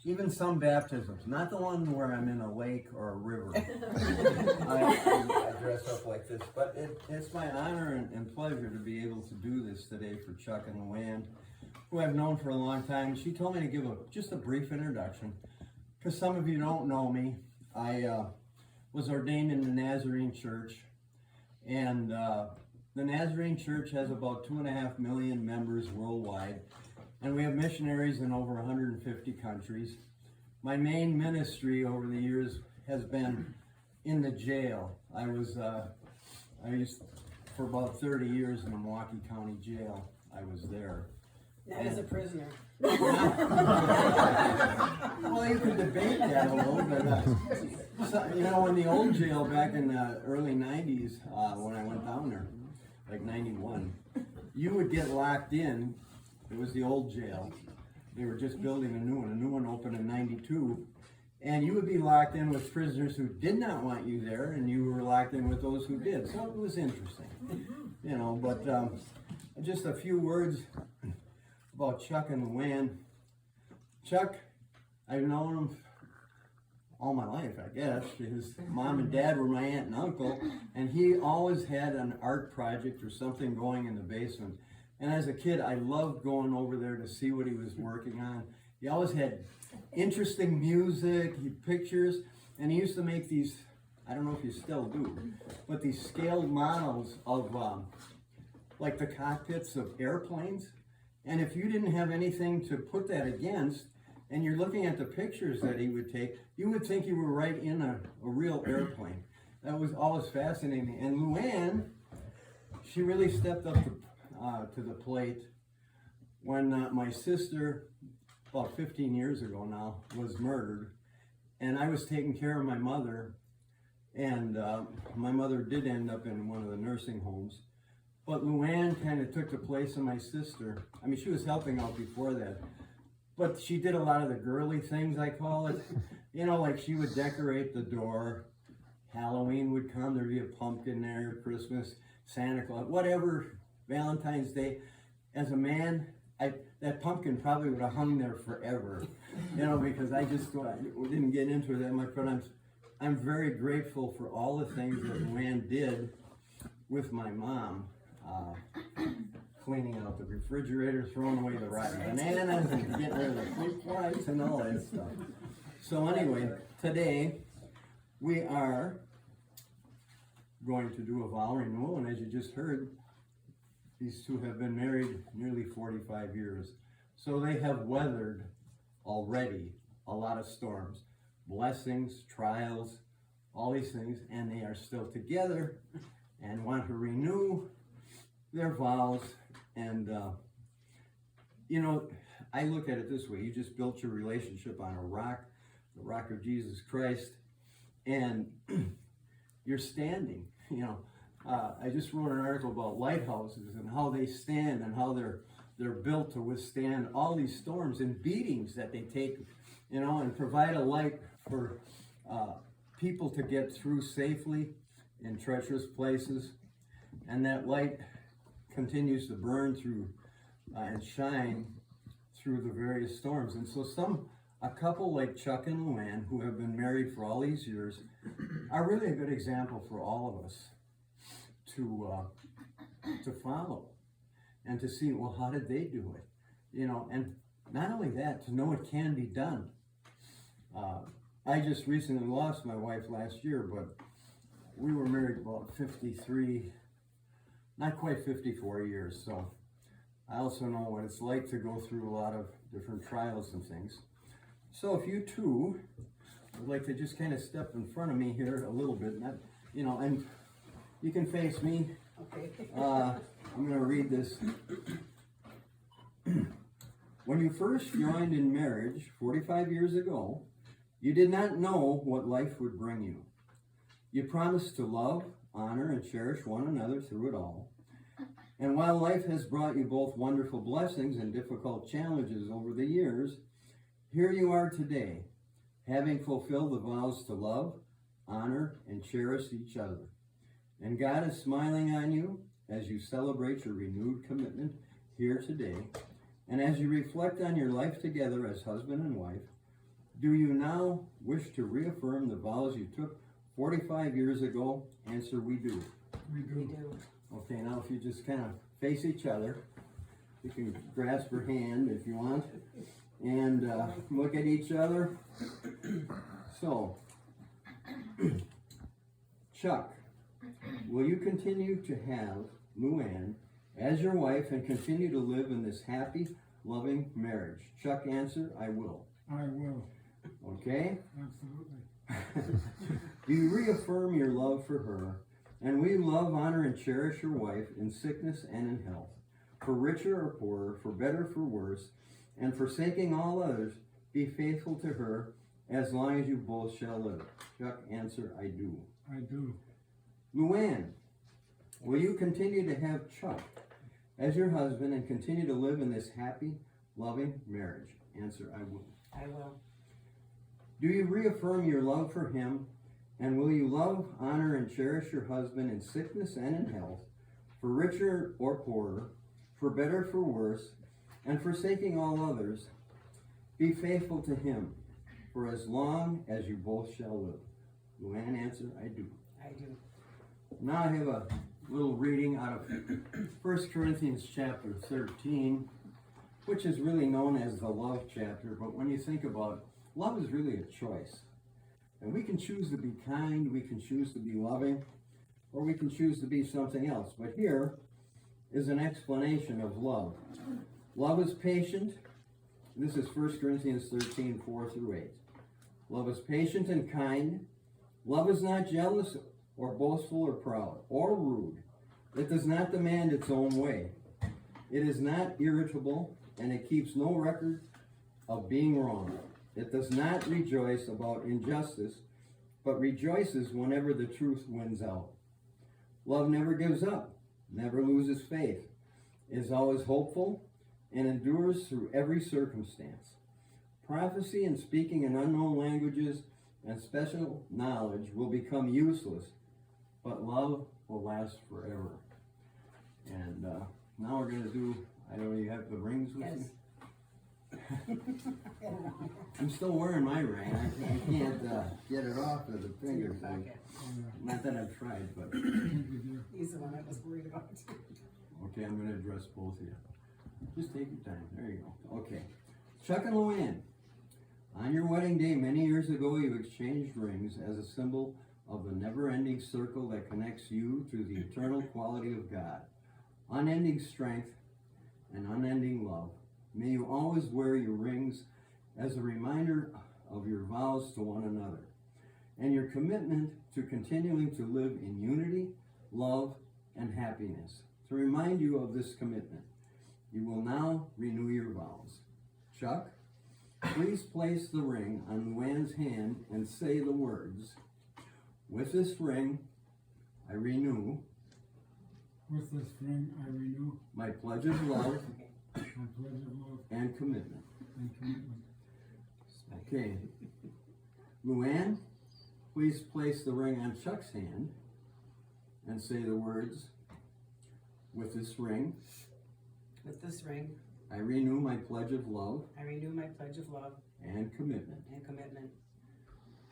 even some baptisms, not the one where I'm in a lake or a river. I dress up like this, but it's my honor and pleasure to be able to do this today for Chuck and Luann, who I've known for a long time. She told me to give just a brief introduction, because some of you don't know me. I was ordained in the Nazarene Church, and the Nazarene Church has about 2.5 million members worldwide, and we have missionaries in over 150 countries. My main ministry over the years has been in the jail. I used for about 30 years in the Milwaukee County Jail. I was there. Not as a prisoner. Well, you could debate that a little bit. So, you know, in the old jail back in the early 90s, when I went down there, like 91, you would get locked in. It was the old jail. They were just building a new one. A new one opened in 92. And you would be locked in with prisoners who did not want you there, and you were locked in with those who did. So it was interesting, you know, but just a few words about Chuck and Luann. Chuck, I've known him all my life, I guess. His mom and dad were my aunt and uncle, and he always had an art project or something going in the basement. And as a kid, I loved going over there to see what he was working on. He always had interesting music, pictures, and he used to make these, I don't know if you still do, but these scaled models of like the cockpits of airplanes. And if you didn't have anything to put that against, and you're looking at the pictures that he would take, you would think you were right in a real airplane. That was always fascinating. And Luann, she really stepped up to the plate when my sister, about 15 years ago now, was murdered. And I was taking care of my mother, and my mother did end up in one of the nursing homes. But Luann kind of took the place of my sister. I mean, she was helping out before that. But she did a lot of the girly things, I call it. You know, like she would decorate the door. Halloween would come, there'd be a pumpkin there, Christmas, Santa Claus, whatever, Valentine's Day. As a man, that pumpkin probably would have hung there forever. You know, because I didn't get into it that much. But I'm very grateful for all the things that Luann did with my mom. Cleaning out the refrigerator, throwing away the rotten bananas, and getting rid of the fruit flies and all that stuff. So anyway, today we are going to do a vow renewal, and as you just heard, these two have been married nearly 45 years. So they have weathered already a lot of storms, blessings, trials, all these things, and they are still together and want to renew their vows. And you know, I look at it this way: you just built your relationship on a rock, the rock of Jesus Christ, and you're standing. You know, I just wrote an article about lighthouses and how they stand and how they're built to withstand all these storms and beatings that they take, you know, and provide a light for people to get through safely in treacherous places. And that light continues to burn through and shine through the various storms. And so a couple like Chuck and Luann, who have been married for all these years, are really a good example for all of us to follow and to see, well, how did they do it? You know, and not only that, to know it can be done. I just recently lost my wife last year, but we were married about 53, not quite 54 years, so I also know what it's like to go through a lot of different trials and things. So if you too would like to just kind of step in front of me here a little bit, not, you know, and you can face me. Okay. I'm going to read this. When you first joined in marriage 45 years ago, you did not know what life would bring you. You promised to love, honor, and cherish one another through it all. And while life has brought you both wonderful blessings and difficult challenges over the years, here you are today, having fulfilled the vows to love, honor, and cherish each other. And God is smiling on you as you celebrate your renewed commitment here today, and as you reflect on your life together as husband and wife. Do you now wish to reaffirm the vows you took 45 years ago? Answer, we do. We do. Okay, now if you just kind of face each other, you can grasp her hand if you want, and look at each other. So, Chuck, will you continue to have Luann as your wife and continue to live in this happy, loving marriage? Chuck, answer, I will. I will. Okay? Absolutely. Do you reaffirm your love for her? And will you love, honor, and cherish your wife in sickness and in health, for richer or poorer, for better, for worse, and forsaking all others, be faithful to her as long as you both shall live? Chuck, answer, I do. I do. Luann, will you continue to have Chuck as your husband and continue to live in this happy, loving marriage? Answer, I will. I will. Do you reaffirm your love for him, and will you love, honor, and cherish your husband in sickness and in health, for richer or poorer, for better, for worse, and forsaking all others, be faithful to him for as long as you both shall live? Luann, answer, I do. I do. Now I have a little reading out of 1 Corinthians chapter 13, which is really known as the love chapter, but when you think about it, love is really a choice. And we can choose to be kind, we can choose to be loving, or we can choose to be something else. But here is an explanation of love. Love is patient. This is 1 Corinthians 13, 4 through 8. Love is patient and kind. Love is not jealous or boastful or proud or rude. It does not demand its own way. It is not irritable, and it keeps no record of being wrong. It does not rejoice about injustice, but rejoices whenever the truth wins out. Love never gives up, never loses faith, is always hopeful, and endures through every circumstance. Prophecy and speaking in unknown languages and special knowledge will become useless, but love will last forever. And now we're going to do, I don't know, you have the rings with you? I'm still wearing my ring. I can't get it off of the fingers. Not that I've tried, but. He's the one I was worried about. Okay, I'm going to address both of you. Just take your time. There you go. Okay. Chuck and Luann, on your wedding day many years ago, you exchanged rings as a symbol of the never-ending circle that connects you to the eternal quality of God, unending strength, and unending love. May you always wear your rings as a reminder of your vows to one another and your commitment to continuing to live in unity, love, and happiness. To remind you of this commitment, you will now renew your vows. Chuck, please place the ring on Luann's hand and say the words, "With this ring, I renew." With this ring, I renew. My pledge of love. My pledge of love. And commitment. And commitment. Okay. Luann, please place the ring on Chuck's hand and say the words, "With this ring, With this ring, I renew my pledge of love I renew my pledge of love and commitment." and commitment.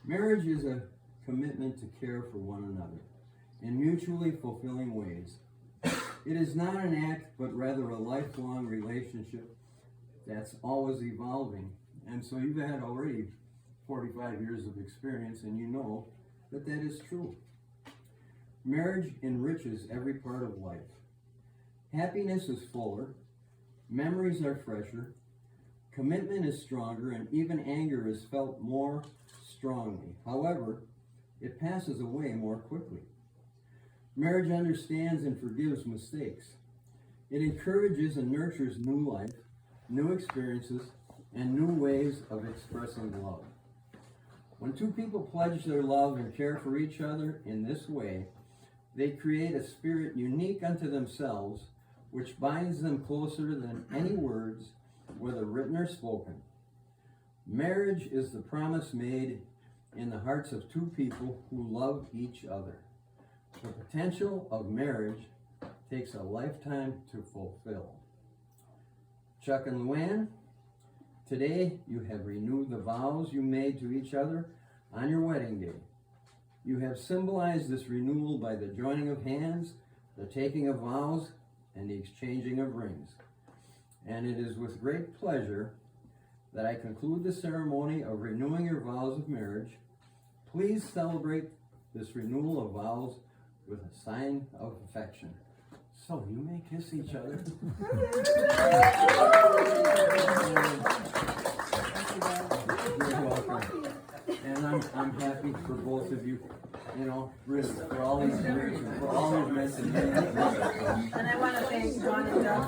Marriage is a commitment to care for one another in mutually fulfilling ways. It is not an act, but rather a lifelong relationship that's always evolving. And so you've had already 45 years of experience, and you know that that is true. Marriage enriches every part of life. Happiness is fuller, memories are fresher, commitment is stronger, and even anger is felt more strongly. However, it passes away more quickly. Marriage understands and forgives mistakes. It encourages and nurtures new life, new experiences, and new ways of expressing love. When two people pledge their love and care for each other in this way, they create a spirit unique unto themselves, which binds them closer than any words, whether written or spoken. Marriage is the promise made in the hearts of two people who love each other. The potential of marriage takes a lifetime to fulfill. Chuck and Luann, Today, you have renewed the vows you made to each other on your wedding day. You have symbolized this renewal by the joining of hands, the taking of vows, and the exchanging of rings. And it is with great pleasure that I conclude the ceremony of renewing your vows of marriage. Please celebrate this renewal of vows with a sign of affection. So you may kiss each other. You're welcome. And I'm happy for both of you, you know, really, for all these years, and for all these messages. And I want to thank Boie and Doug